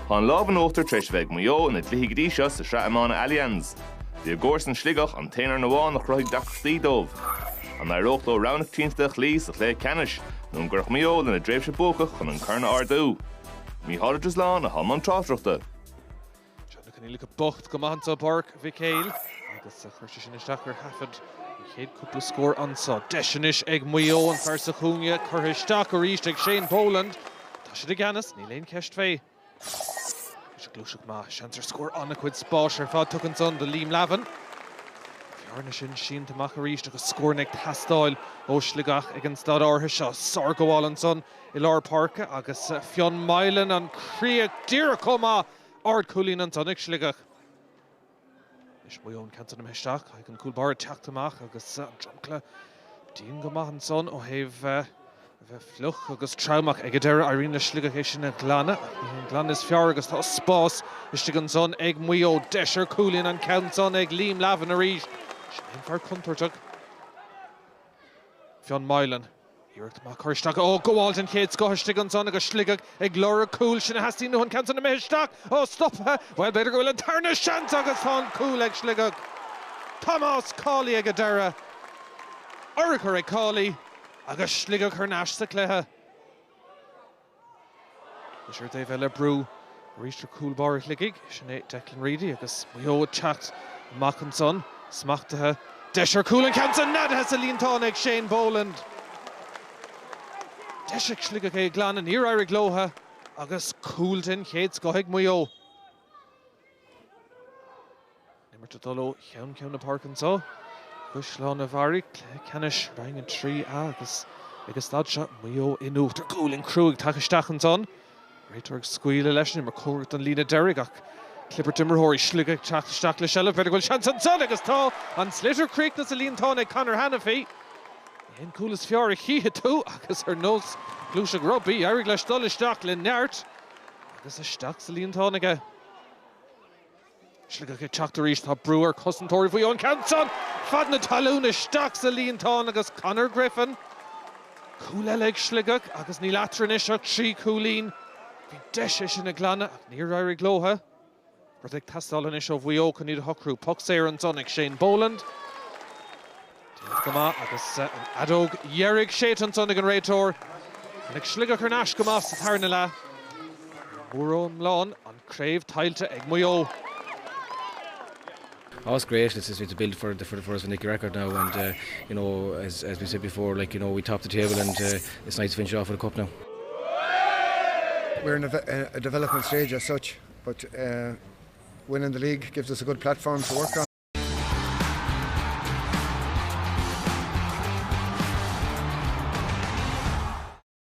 Pán láb an ótar treis bheith Maigh Eo na dlithe gdíise sa Iomána Allianz. Bhí gcóras an Sligeach an téanaar na bháin nach roiigh dacrtaí dómh. An aireocht ó rannach tínsteach lí sa chlé ceannais, nó gurch Maigh Eo lena dréimhse buacach chun an carna ardú. Mí háidir lán a Halman tráthreachta. Seanna caníla go bocht go maithanta barc bhí céil, agus a chuirte sin isteach ar hafad chéad cúpla scór ansa. Deisianis ag Maigh Eo an fear sa chúne, chuir isteach ar ríist ag Shane Boland. Tá si de ganas, ní léon ceist fé. Gcluiche Maigh, seantar scór anna cuid spáis ar fád tugann son de Liam Lavin. Fiarna sin Seinnteoir ríist agus scórnig tastáil ó Sligeach ag an stad átha seo. Sár go bháil an son i lár parca agus Fionn Mailen an críoch díreach comá ard cúlín an son ag Sligeach. Is Maigh Eo an cantan am heisteach ag an cúlbar teachtamach agus an druncla dín go maith an son ó thaobh fluch agus traumach ag idir Irina Sligeach é sin a glanna. An glanna is fear agus tá spás iste an son ag Maigh Eo deisir cúlín an count son ag Liam Lavin a ríist. Sin fear contorteach. Fionn Mailen. Iirecht má chuirteach ó goháil an chéad scothiste an son agus Sligeach ag glóra cúil sin a hasí nó an count an meisteach. Ó stoppa. Well beidir go bhfuil an tarna seans agus tá cúil ag Sligeach. Tomás Cawley ag idir. Orachar ag Cawley. Agus Sligeach chuir Nasc sa chluthe. Isir Dave le brú ríiste cúlbar Sligeach sin é Declan Reedy agus Maigh Eo teacht amach an son smachtathe deisir cúil an count an nad has a líontáin ag Shane Boland. Deisir Sligeach é glan an ír airig glótha agus cúiltin chéad scoth Maigh Eo. Nimir to dul ó cheann na parc an so. Cuislán a bharí, ceannais bang an trí agus stad seo Maigh Eo inúcht ar cúil cruúig take isteach an son. Réitor scuile leis nimar cóirt an lína deirg ach clipper timmerthirí Sligeach teach isteach le seileh beidir goil seans an son agus tá an Slitter Creek na sa líontáin ag Conor Hannafy. Éon cúil is fear a chíthe tú agus ar nós glúiseach rugby airig leis dul isteach le neart agus isteach sa líontáin aige. Sligeach ag teacht ar ríist tá breúar cosantóirí faoi an count son. Fad na talún isteach sa líontáin agus Conor Griffin. Cúil eile ag Sligeach agus ní leatran iseach trí cúlín. Bhí deise sin na glanna ach níor airig glótha. Rud ag tastáil is ó Maigh Eo chun iad hocrú puck séir an son ag Shane Boland. Díobh go maith agus an adóg dheirg séit an son ag an réitor. Ag Sligeach ar Nasc go maith sa tarna le. Iomlán an craobh tailte ag Maigh Eo. Oh, it's great. It's to build for the first Nicky record now, and you know, as we said before, like, you know, we topped the table, and it's nice to finish off with a cup now. We're in a development stage as such, but winning the league gives us a good platform to work on.